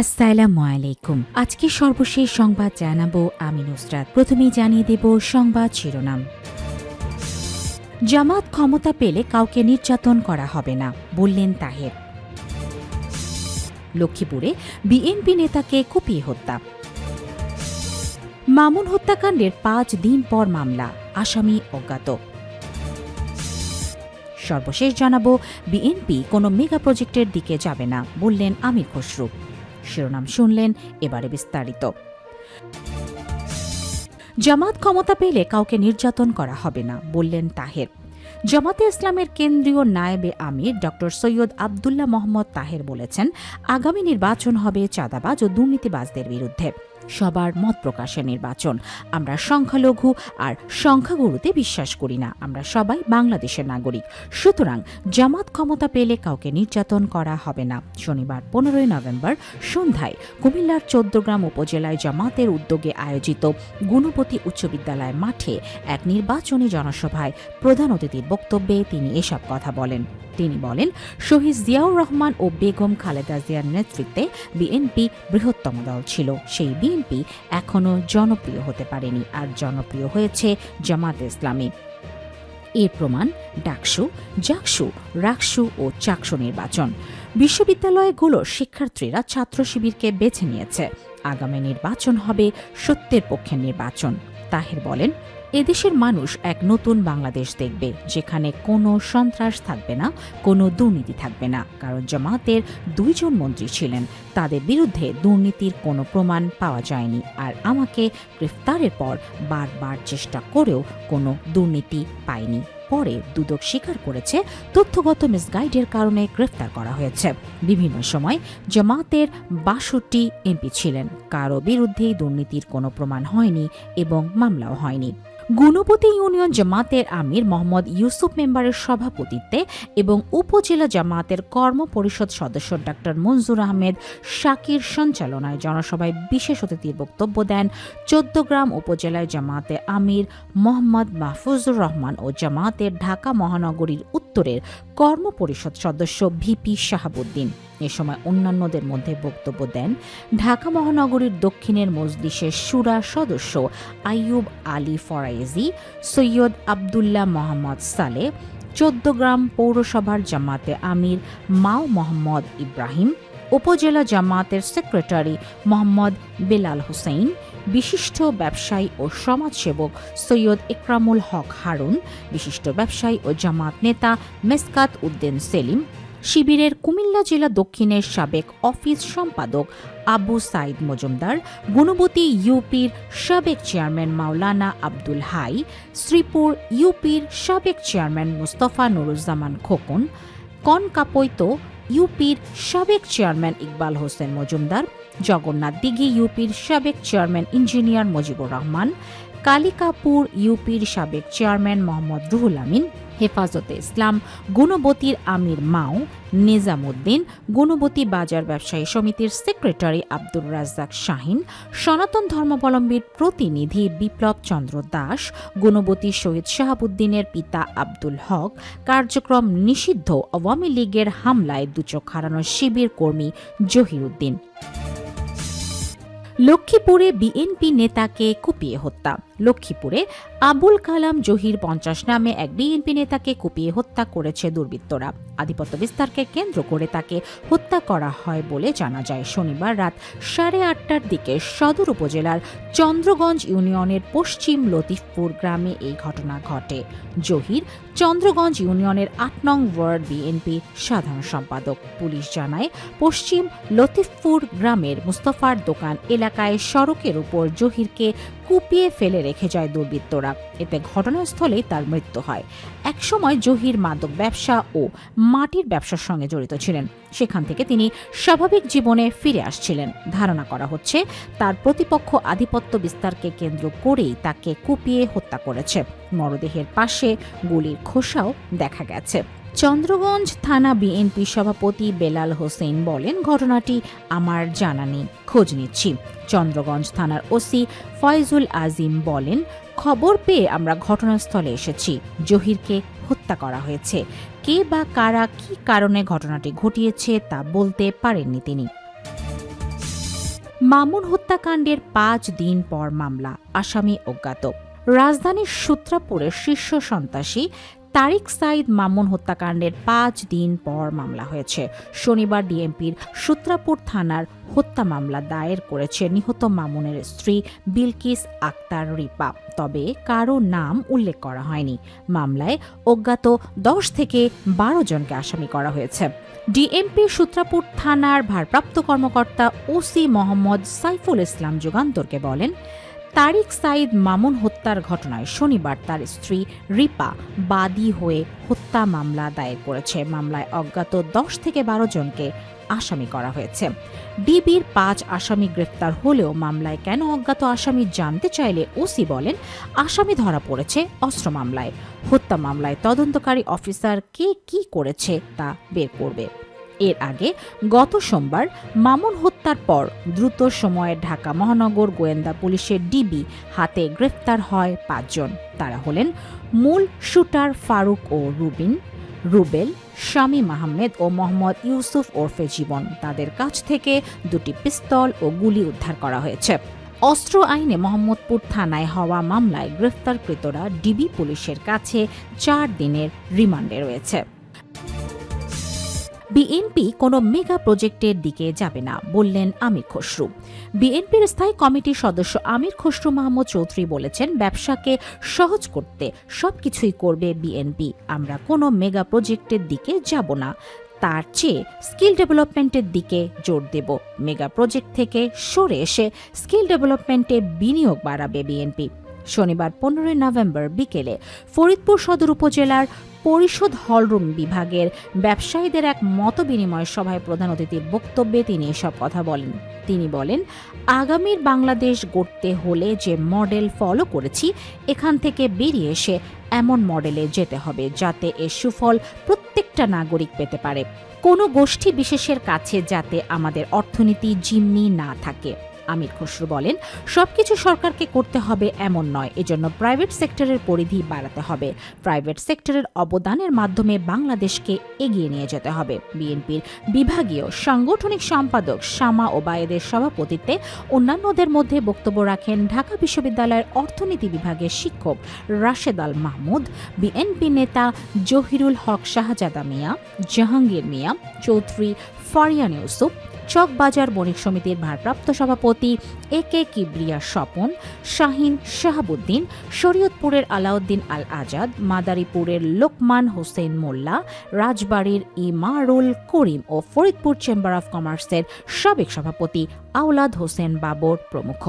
আসসালামু আলাইকুম। আজকে সর্বশেষ সংবাদ জানাবো আমি নুসরাত। প্রথমেই জানিয়ে দেব সংবাদ শিরোনাম। জামাত ক্ষমতা পেলে কাউকে নির্যাতন করা হবে না, বললেন তাহের। লক্ষ্মীপুরে বিএনপি নেতাকে কুপিয়ে হত্যা। মামুন হত্যাকাণ্ডের 5 দিন পর মামলা, আসামি অজ্ঞাত। সর্বশেষ জানাবো বিএনপি কোনো মেগা প্রজেক্টের দিকে যাবে না, বললেন আমির খসরু। শিরোনাম শুনলেন, এবারে বিস্তারিত। জামাত ক্ষমতা পেলে কাউকে নির্যাতন করা হবে না, বললেন তাহের। জামাতে ইসলামের কেন্দ্রীয় নায়েবে আমির ড সৈয়দ আবদুল্লাহ মোহাম্মদ তাহের বলেছেন, আগামী নির্বাচন হবে চাঁদাবাজ ও দুর্নীতিবাজদের বিরুদ্ধে। সবার মত প্রকাশের নির্বাচন। আমরা সংখ্যালঘু আর সংখ্যাগুরুতে বিশ্বাস করি না। আমরা সবাই বাংলাদেশের নাগরিক। সুতরাং জামাত ক্ষমতা পেলে কাউকে নির্যাতন করা হবে না। শনিবার 15 নভেম্বর সন্ধ্যায় কুমিল্লার চৌদ্দগ্রাম উপজেলায় জামাতের উদ্যোগে আয়োজিত গুণপতি উচ্চ বিদ্যালয় মাঠে এক নির্বাচনী জনসভায় প্রধান অতিথির বক্তব্যে তিনি এসব কথা বলেন। তিনি বলেন, শহীদ জিয়াউর রহমান ও বেগম খালেদা জিয়ার নেতৃত্বে বিএনপি বৃহত্তম দল ছিল। সেই বিএনপি এখনো জনপ্রিয় হতে পারেনি, আর জনপ্রিয় হয়েছে জামাতে ইসলামী। এর প্রমাণ ডাকসু, জাকসু, রাকসু ও চাকসু নির্বাচন। বিশ্ববিদ্যালয়গুলোর শিক্ষার্থীরা ছাত্র শিবিরকে বেছে নিয়েছে। আগামী নির্বাচন হবে সত্যের পক্ষের নির্বাচন। তাহের বলেন, এদেশের মানুষ এক নতুন বাংলাদেশ দেখবে, যেখানে কোনো সন্ত্রাস থাকবে না, কোনো দুর্নীতি থাকবে না। কারণ জামাতের 2 জন মন্ত্রী ছিলেন, তাদের বিরুদ্ধে দুর্নীতির কোনো প্রমাণ পাওয়া যায়নি। আর আমাকে গ্রেফতারের পর বারবার চেষ্টা করেও কোনো দুর্নীতি পাইনি। পরে দুদক স্বীকার করেছে তথ্যগত মিসগাইডের কারণে গ্রেফতার করা হয়েছে। বিভিন্ন সময় জামাতের 62 এমপি ছিলেন, কারো বিরুদ্ধেই দুর্নীতির কোনো প্রমাণ হয়নি এবং মামলাও হয়নি। গুণপতি ইউনিয়ন জামাতের আমির মোহাম্মদ ইউসুফ মেম্বারের সভাপতিত্বে এবং উপজেলা জামাতের কর্ম পরিষদ সদস্য ডাক্তার মনজুর আহমেদ শাকির সঞ্চালনায় জনসভায় বিশেষ অতিথির বক্তব্য দেন চৌদ্দগ্রাম উপজেলায় জামাতের আমির মোহাম্মদ মাহফুজুর রহমান ও জামাতের ঢাকা মহানগরীর উত্তরের কর্ম পরিষদ সদস্য ভিপি শাহাবুদ্দিন। এ সময় অন্যান্যদের মধ্যে বক্তব্য দেন ঢাকা মহানগরীর দক্ষিণের মজলিসের শুরা সদস্য আইয়ুব আলী ফরাইজি, সৈয়দ আবদুল্লাহ মোহাম্মদ সালে, চৌদ্দগ্রাম পৌরসভার জামাতে আমির মাও মোহাম্মদ ইব্রাহিম, উপজেলা জামাতের সেক্রেটারি মোহাম্মদ বেলাল হোসেন, বিশিষ্ট ব্যবসায়ী ও সমাজসেবক সৈয়দ ইকরামুল হক হারুন, বিশিষ্ট ব্যবসায়ী ও জামাত নেতা মেসকাত উদ্দিন সেলিম, শিবিরের কুমিল্লা জেলা দক্ষিণের সাবেক অফিস সম্পাদক আবু সাইদ মজুমদার, গুণবতী ইউপির সাবেক চেয়ারম্যান মাওলানা আব্দুল হাই, শ্রীপুর ইউপির সাবেক চেয়ারম্যান মুস্তফা নুরুজ্জামান খোকন, কনকাপৈত ইউপির সাবেক চেয়ারম্যান ইকবাল হোসেন মজুমদার, জগন্নাথ দিঘি ইউপির সাবেক চেয়ারম্যান ইঞ্জিনিয়ার মুজিবুর রহমান, কালিকাপুর ইউপির সাবেক চেয়ারম্যান মোহাম্মদ রুহুল আমিন, হেফাজতে ইসলাম গুণবতীর আমির মাও নিজামুদ্দিন, গুণবতী বাজার ব্যবসায়ী সমিতির সেক্রেটারি আব্দুর রাজ্জাক শাহিন, সনাতন ধর্মাবলম্বীর প্রতিনিধি বিপ্লব চন্দ্র দাস, গুণবতী শহীদ শাহাবুদ্দিনের পিতা আব্দুল হক, কার্যক্রম নিষিদ্ধ আওয়ামী লীগের হামলায় 2 চোখ হারানো শিবির কর্মী জহির উদ্দিন। লক্ষ্মীপুরে বিএনপি নেতাকে কুপিয়ে হত্যা। লক্ষ্মীপুরে আবুল কালাম জহির 50 নামে এক বিএনপি নেতাকে কুপিয়ে হত্যা করেছে দুর্বৃত্তরা। আধিপত্য বিস্তারকে কেন্দ্র করে তাকে হত্যা করা হয় বলে জানা যায়। শনিবার রাত 8:30টার দিকে সদর উপজেলার চন্দ্রগঞ্জ ইউনিয়নের পশ্চিম লতিফপুর গ্রামে এই ঘটনা ঘটে। জহির চন্দ্রগঞ্জ ইউনিয়নের 8 নং ওয়ার্ড বিএনপি সাধারণ সম্পাদক। পুলিশ জানায়, পশ্চিম লতিফপুর গ্রামের মুস্তফার দোকান এলাকায় সড়কের উপর জহিরকে কুপিয়ে ফেলে রেখে যায় দুর্বৃত্তরা। এতে ঘটনাস্থলেই তার মৃত্যু হয়। একসময় জহির মাদক ব্যবসা ও মাটির ব্যবসার সঙ্গে জড়িত ছিলেন। সেখান থেকে তিনি স্বাভাবিক জীবনে ফিরে আসছিলেন। ধারণা করা হচ্ছে তার প্রতিপক্ষ আধিপত্য বিস্তারকে কেন্দ্র করেই তাকে কুপিয়ে হত্যা করেছে। মরদেহের পাশে গুলির খোসাও দেখা গেছে। চন্দ্রগঞ্জ থানা বিএনপি সভাপতি বেলাল হোসেন বলেন, ঘটনাটি আমার জানা নেই, খোঁজ নিচ্ছি। চন্দ্রগঞ্জ থানার ওসি ফয়জুল আজিম বলেন, খবর পেয়ে আমরা ঘটনাস্থলে এসেছি। জহিরকে হত্যা করা হয়েছে। কে বা কারা কি কারণে ঘটনাটি ঘটিয়েছে তা বলতে পারেননি তিনি। মামুন হত্যাকাণ্ডের 5 দিন পর মামলা, আসামি অজ্ঞাত। রাজধানীর সূত্রাপুরের শীর্ষ সন্ত্রাসী তারিক সাইদ মামুন হত্যাকাণ্ডের 5 দিন পর মামলা হয়েছে। শনিবার ডিএমপির সূত্রাপুর থানার হত্যা মামলা দায়ের করেছে নিহত মামুনের স্ত্রী বিলকিস আক্তার রিপা, তবে কারো নাম উল্লেখ করা হয়নি। মামলায় অজ্ঞাত 10 থেকে 12 জনকে আসামি করা হয়েছে। ডিএমপি সূত্রাপুর থানার ভারপ্রাপ্ত কর্মকর্তা ওসি মোহাম্মদ সাইফুল ইসলাম যুগান্তরকে বলেন, তারিক সাইদ মামুন হত্যার ঘটনায় শনিবার তার স্ত্রী রিপা বাদী হয়ে হত্যা মামলা দায়ের করেছে। মামলায় অজ্ঞাত 10 থেকে 12 জনকে আসামি করা হয়েছে। ডিবির 5 আসামি গ্রেফতার হলেও মামলায় কেন অজ্ঞাত আসামি জানতে চাইলে ওসি বলেন, আসামি ধরা পড়েছে অস্ত্র মামলায়। হত্যা মামলায় তদন্তকারী অফিসার কে কি করেছে তা বের করবে। এর আগে গত সোমবার মামুন হত্যার পর দ্রুত সময়ে ঢাকা মহানগর গোয়েন্দা পুলিশের ডিবি হাতে গ্রেফতার হয় 5 জন। তারা হলেন মূল শুটার ফারুক ও রুবেল, শামীম আহমেদ ও মোহাম্মদ ইউসুফ ওরফে জীবন। তাদের কাছ থেকে 2টি পিস্তল ও গুলি উদ্ধার করা হয়েছে। অস্ত্র আইনে মোহাম্মদপুর থানায় হওয়া মামলায় গ্রেফতারকৃতরা ডিবি পুলিশের কাছে 4 দিনের রিমান্ডে রয়েছে। বিএনপি কোনো মেগা প্রজেক্টের দিকে যাবে না বললেন আমির খসরু। বিএনপির স্থায়ী কমিটির সদস্য আমির খসরু মাহমুদ চৌধুরী বলেছেন, ব্যবসাকে সহজ করতে সবকিছুই করবে বিএনপি। আমরা কোনো মেগা প্রজেক্টের দিকে যাব না, তার চেয়ে স্কিল ডেভেলপমেন্টের দিকে জোর দেব। মেগা প্রজেক্ট থেকে সরে এসে স্কিল ডেভেলপমেন্টে বিনিয়োগ বাড়াবে বিএনপি। শনিবার 15 নভেম্বর বিকেলে ফরিদপুর সদর উপজেলার পরিষদ হলরুম বিভাগের ব্যবসায়ীদের এক মতবিনিময় সভায় প্রধান অতিথির বক্তব্যে তিনি এসব কথা বলেন। তিনি বলেন, আগামীর বাংলাদেশ গড়তে হলে যে মডেল ফলো করেছি, এখান থেকে বেরিয়ে এসে এমন মডেলে যেতে হবে যাতে এর সুফল প্রত্যেকটা নাগরিক পেতে পারে। কোনো গোষ্ঠী বিশেষের কাছে যাতে আমাদের অর্থনীতি জিম্মি না থাকে। আমির খসরু বলেন, সবকিছু সরকারকে করতে হবে এমন নয়, এজন্য প্রাইভেট সেক্টরের পরিধি বাড়াতে হবে। প্রাইভেট সেক্টরের অবদানের মাধ্যমে বাংলাদেশকে এগিয়ে নিয়ে যেতে হবে। বিএনপির বিভাগীয় সাংগঠনিক সম্পাদক শামা ওবায়েদের সভাপতিত্বে অন্যান্যদের মধ্যে বক্তব্য রাখেন ঢাকা বিশ্ববিদ্যালয়ের অর্থনীতি বিভাগের শিক্ষক রাশেদ আল মাহমুদ, বিএনপি নেতা জহিরুল হক শাহজাদা মিয়া, জাহাঙ্গীর মিয়া, চৌধুরী ফারিয়ান ইউসুফ, চকবাজার বণিক সমিতির ভারপ্রাপ্ত সভাপতি একে কিবরিয়া স্বপন, শাহিন শাহাবুদ্দিন, শরীয়তপুরের আলাউদ্দিন আল আজাদ, মাদারীপুরের লোকমান হোসেন মোল্লা, রাজবাড়ীর ইমারুল করিম ও ফরিদপুর চেম্বার অব কমার্সের সাবেক সভাপতি আওলাদ হোসেন বাবর প্রমুখ।